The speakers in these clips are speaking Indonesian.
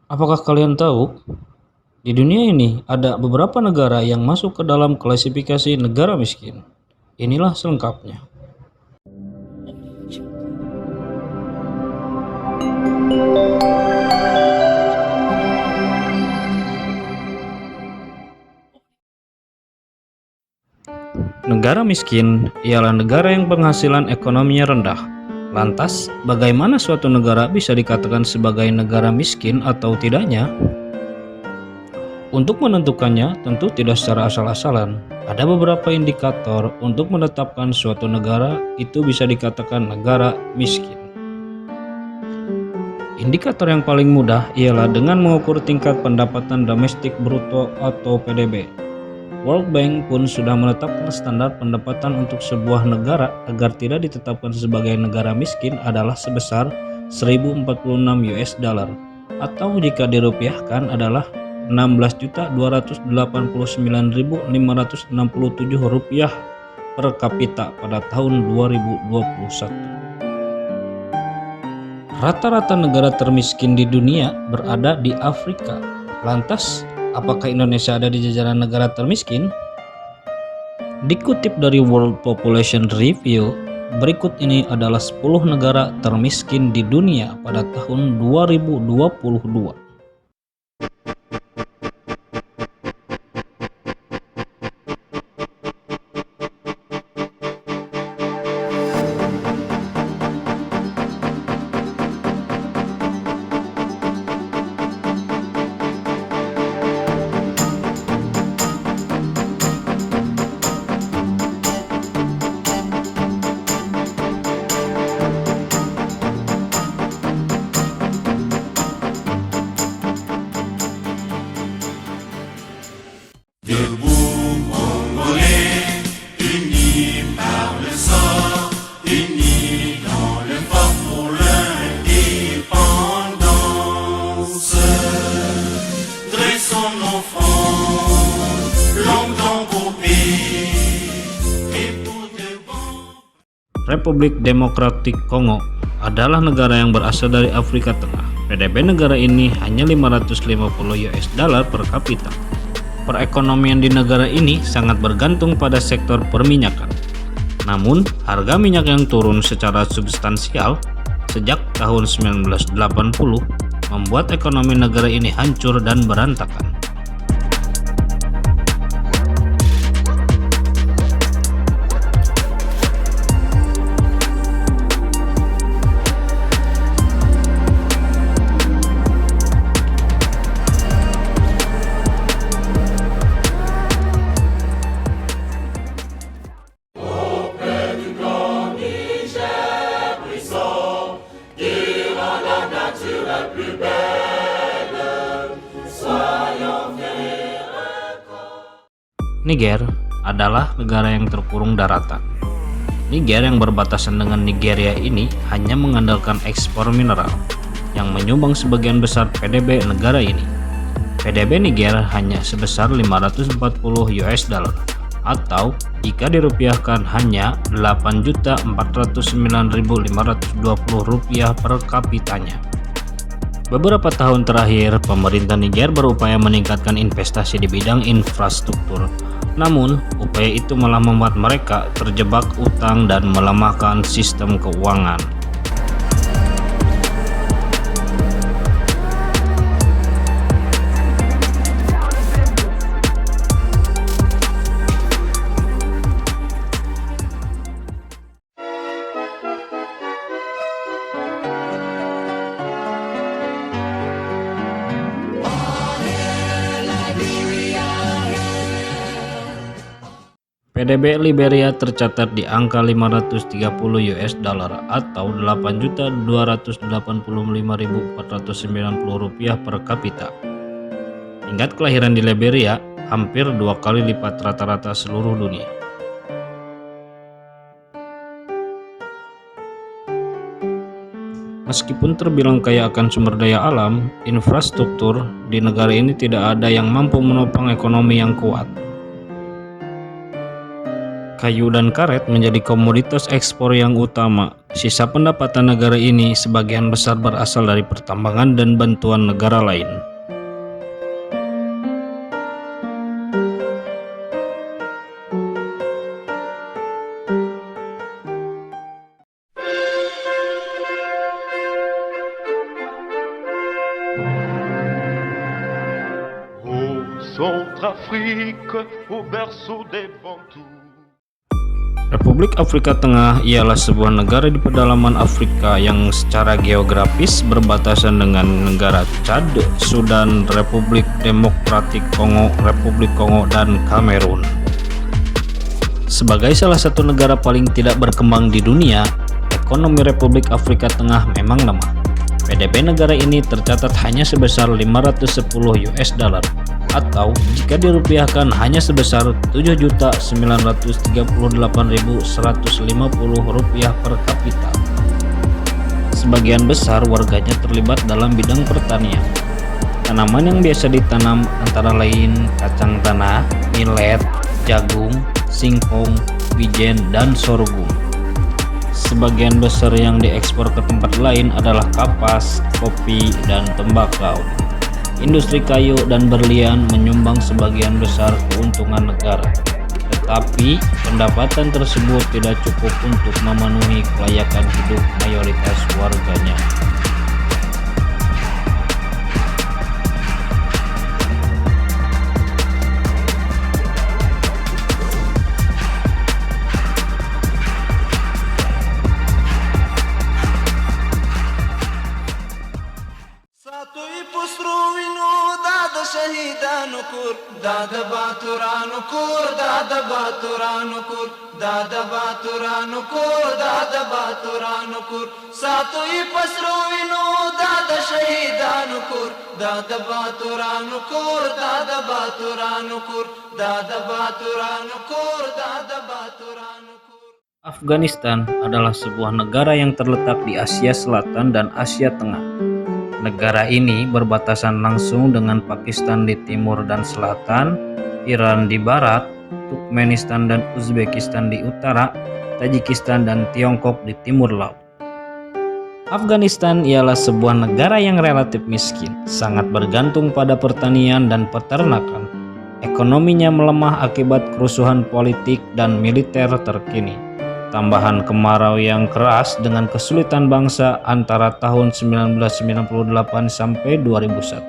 Apakah kalian tahu, di dunia ini ada beberapa negara yang masuk ke dalam klasifikasi negara miskin? Inilah selengkapnya. Negara miskin ialah negara yang penghasilan ekonominya rendah. Lantas, bagaimana suatu negara bisa dikatakan sebagai negara miskin atau tidaknya? Untuk menentukannya, tentu tidak secara asal-asalan. Ada beberapa indikator untuk menetapkan suatu negara itu bisa dikatakan negara miskin. Indikator yang paling mudah ialah dengan mengukur tingkat pendapatan domestik bruto atau PDB. World Bank pun sudah menetapkan standar pendapatan untuk sebuah negara agar tidak ditetapkan sebagai negara miskin adalah sebesar 1046 US dollar, atau jika dirupiahkan adalah 16.289.567 rupiah per kapita pada tahun 2021. Rata-rata negara termiskin di dunia berada di Afrika. Lantas, apakah Indonesia ada di jajaran negara termiskin? Dikutip dari World Population Review, berikut ini adalah 10 negara termiskin di dunia pada tahun 2022. Debout Congolais, unis par le sang, unis dans le fort pour l'indépendance. Dressons nos fronts, longtemps coupés, et pour de bon. Republik Demokratik Kongo adalah negara yang berasal dari Afrika Tengah. PDB negara ini hanya 550 US dollar per kapita. Perekonomian di negara ini sangat bergantung pada sektor perminyakan. Namun, harga minyak yang turun secara substansial sejak tahun 1980 membuat ekonomi negara ini hancur dan berantakan. Niger adalah negara yang terkurung daratan. Niger yang berbatasan dengan Nigeria ini hanya mengandalkan ekspor mineral yang menyumbang sebagian besar PDB negara ini. PDB Niger hanya sebesar 540 US dollar, atau jika dirupiahkan hanya 8.409.520 rupiah per kapitanya. Beberapa tahun terakhir, pemerintah Niger berupaya meningkatkan investasi di bidang infrastruktur. Namun, upaya itu malah membuat mereka terjebak utang dan melemahkan sistem keuangan. PDB Liberia tercatat di angka 530 US dollar atau 8.285.490 rupiah per kapita. Tingkat kelahiran di Liberia hampir 2 kali lipat rata-rata seluruh dunia. Meskipun terbilang kaya akan sumber daya alam, infrastruktur di negara ini tidak ada yang mampu menopang ekonomi yang kuat. Kayu dan karet menjadi komoditas ekspor yang utama. Sisa pendapatan negara ini sebagian besar berasal dari pertambangan dan bantuan negara lain. Ô Centrafrique, au berceau des Bantous. Republik Afrika Tengah ialah sebuah negara di pedalaman Afrika yang secara geografis berbatasan dengan negara Chad, Sudan, Republik Demokratik Kongo, Republik Kongo, dan Kamerun. Sebagai salah satu negara paling tidak berkembang di dunia, ekonomi Republik Afrika Tengah memang lemah. PDB negara ini tercatat hanya sebesar 510 US dollar atau jika dirupiahkan hanya sebesar 7.938.150 rupiah per kapita. Sebagian besar warganya terlibat dalam bidang pertanian. Tanaman yang biasa ditanam antara lain kacang tanah, millet, jagung, singkong, wijen, dan sorghum. Sebagian besar yang diekspor ke tempat lain adalah kapas, kopi, dan tembakau. Industri kayu dan berlian menyumbang sebagian besar keuntungan negara. Tetapi pendapatan tersebut tidak cukup untuk memenuhi kelayakan hidup mayoritas warganya. Satu ipus ruwinu dada shahidanukur, dada baturanukur, dada baturanukur, dada baturanukur, dada baturanukur. Satu ipus ruwinu dada shahidanukur, dada baturanukur, dada baturanukur, dada baturanukur, dada baturanukur. Afghanistan adalah sebuah negara yang terletak di Asia Selatan dan Asia Tengah. Negara ini berbatasan langsung dengan Pakistan di timur dan selatan, Iran di barat, Turkmenistan dan Uzbekistan di utara, Tajikistan dan Tiongkok di timur laut. Afghanistan ialah sebuah negara yang relatif miskin, sangat bergantung pada pertanian dan peternakan. Ekonominya melemah akibat kerusuhan politik dan militer terkini. Tambahan kemarau yang keras dengan kesulitan bangsa antara tahun 1998 sampai 2001.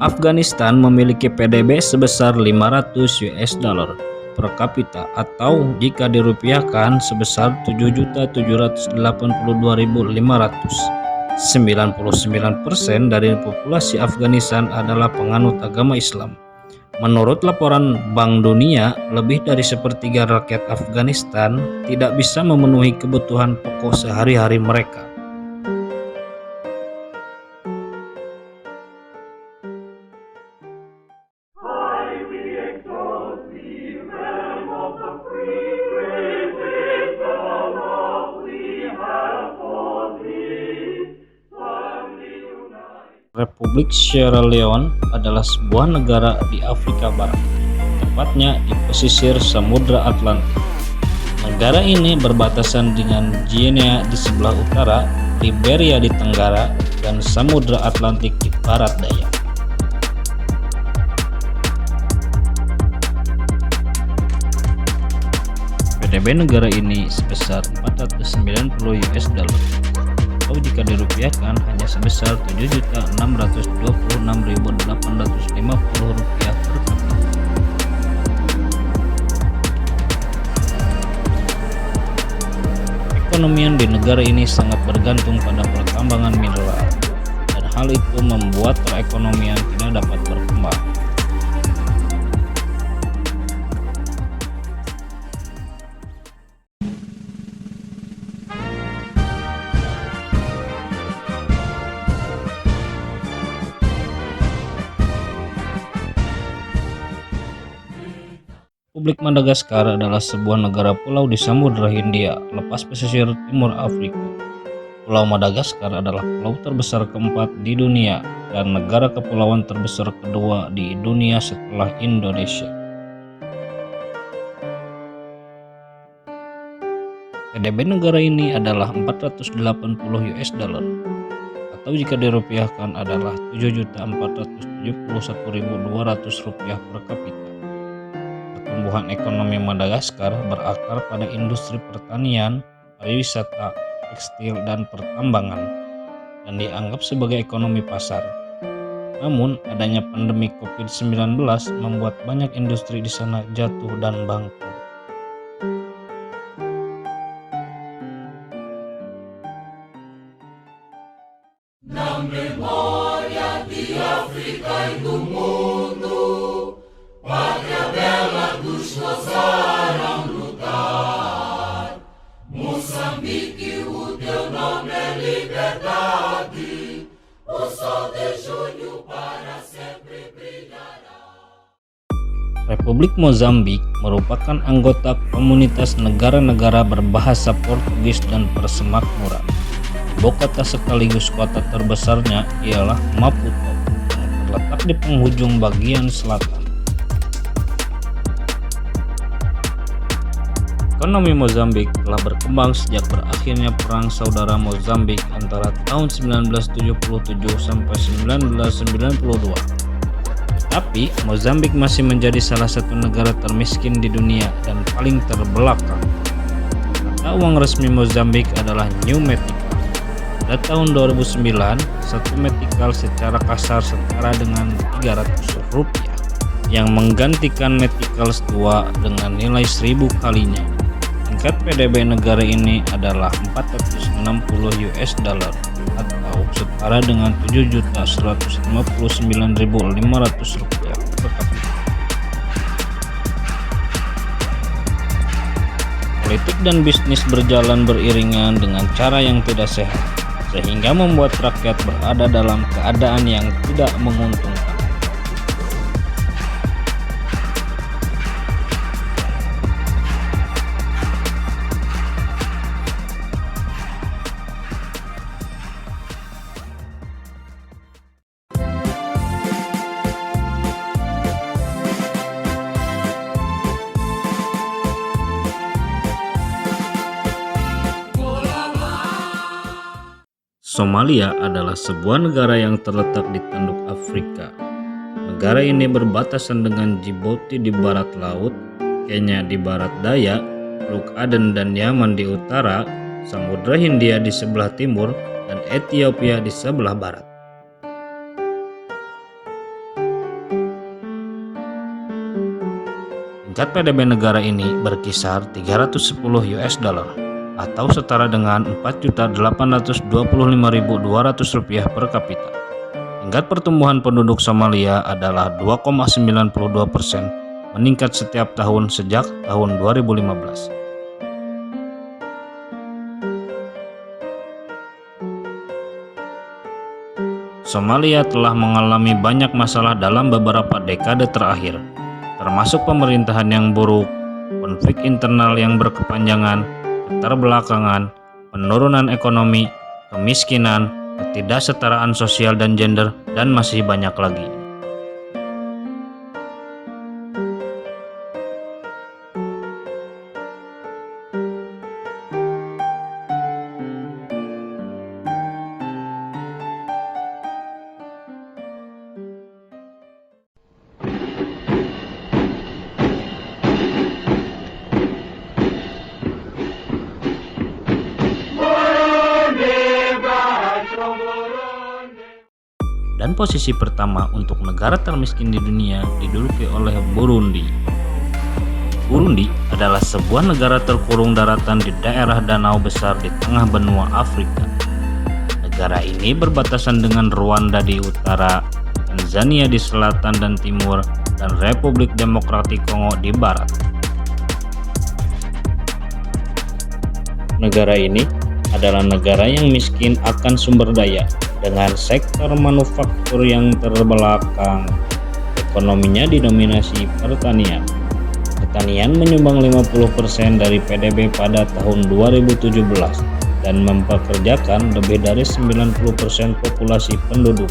Afghanistan memiliki PDB sebesar 500 US dollar per kapita atau jika dirupiahkan sebesar 7.782.500. 99% dari populasi Afghanistan adalah penganut agama Islam. Menurut laporan Bank Dunia, lebih dari sepertiga rakyat Afghanistan tidak bisa memenuhi kebutuhan pokok sehari-hari mereka. Republik Sierra Leone adalah sebuah negara di Afrika Barat, tepatnya di pesisir Samudra Atlantik. Negara ini berbatasan dengan Guinea di sebelah utara, Liberia di tenggara, dan Samudra Atlantik di barat daya. PDB negara ini sebesar 490 US dollar. Atau jika dirupiahkan hanya sebesar 7.626.850 rupiah per kapita. Perekonomian di negara ini sangat bergantung pada pertambangan mineral, dan hal itu membuat perekonomian tidak dapat berkembang. Republik Madagaskar adalah sebuah negara pulau di Samudra Hindia, lepas pesisir timur Afrika. Pulau Madagaskar adalah pulau terbesar keempat di dunia dan negara kepulauan terbesar kedua di dunia setelah Indonesia. PDB negara ini adalah 480 US dollar atau jika dirupiahkan adalah 7.471.200 rupiah per kapita. Pertumbuhan ekonomi Madagaskar berakar pada industri pertanian, pariwisata, tekstil, dan pertambangan dan dianggap sebagai ekonomi pasar. Namun, adanya pandemi COVID-19 membuat banyak industri di sana jatuh dan bangkrut. Republik Mozambik merupakan anggota komunitas negara-negara berbahasa Portugis dan persemakmuran. Ibu kota sekaligus kota terbesarnya ialah Maputo, yang terletak di penghujung bagian selatan. Ekonomi Mozambik telah berkembang sejak berakhirnya Perang Saudara Mozambik antara tahun 1977 sampai 1992. Tapi Mozambik masih menjadi salah satu negara termiskin di dunia dan paling terbelakang. Mata uang resmi Mozambik adalah New Metikal. Pada tahun 2009, satu metikal secara kasar setara dengan 300 rupiah, yang menggantikan metikal tua dengan nilai 1000 kalinya. Tingkat PDB negara ini adalah 460 US dollar atau setara dengan 7.159.500 rupiah per kapita. Politik dan bisnis berjalan beriringan dengan cara yang tidak sehat, sehingga membuat rakyat berada dalam keadaan yang tidak menguntungkan. Somalia adalah sebuah negara yang terletak di tanduk Afrika. Negara ini berbatasan dengan Djibouti di barat laut, Kenya di barat daya, Teluk Aden dan Yaman di utara, Samudra Hindia di sebelah timur, dan Ethiopia di sebelah barat. Tingkat PDB negara ini berkisar 310 US dollar atau setara dengan 4.825.200 rupiah per kapita. Tingkat pertumbuhan penduduk Somalia adalah 2,92%, meningkat setiap tahun sejak tahun 2015. Somalia telah mengalami banyak masalah dalam beberapa dekade terakhir, termasuk pemerintahan yang buruk, konflik internal yang berkepanjangan, keterbelakangan, penurunan ekonomi, kemiskinan, ketidaksetaraan sosial dan gender, dan masih banyak lagi. Dan posisi pertama untuk negara termiskin di dunia diduduki oleh Burundi. Burundi adalah sebuah negara terkurung daratan di daerah danau besar di tengah benua Afrika. Negara ini berbatasan dengan Rwanda di utara, Tanzania di selatan dan timur, dan Republik Demokratik Kongo di barat. Negara ini adalah negara yang miskin akan sumber daya, dengan sektor manufaktur yang terbelakang. Ekonominya didominasi pertanian. Pertanian menyumbang 50% dari PDB pada tahun 2017. dan mempekerjakan lebih dari 90% populasi penduduk.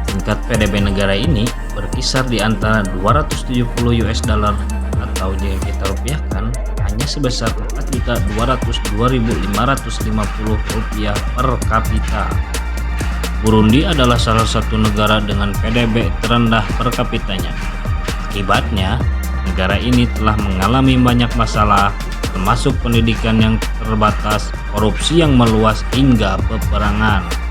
Tingkat PDB negara ini berkisar di antara 270 US dollar atau jika kita rupiahkan hanya sebesar 4.202.550 rupiah per kapita. Burundi adalah salah satu negara dengan PDB terendah per kapitanya. Akibatnya, negara ini telah mengalami banyak masalah, termasuk pendidikan yang terbatas, korupsi yang meluas hingga peperangan.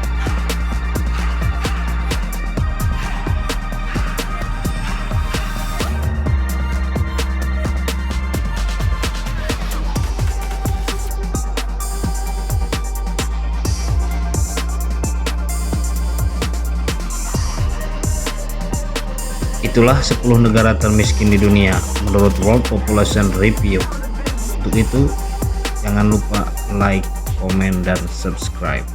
Itulah 10 negara termiskin di dunia menurut World Population Review. Untuk itu, jangan lupa like, komen, dan subscribe.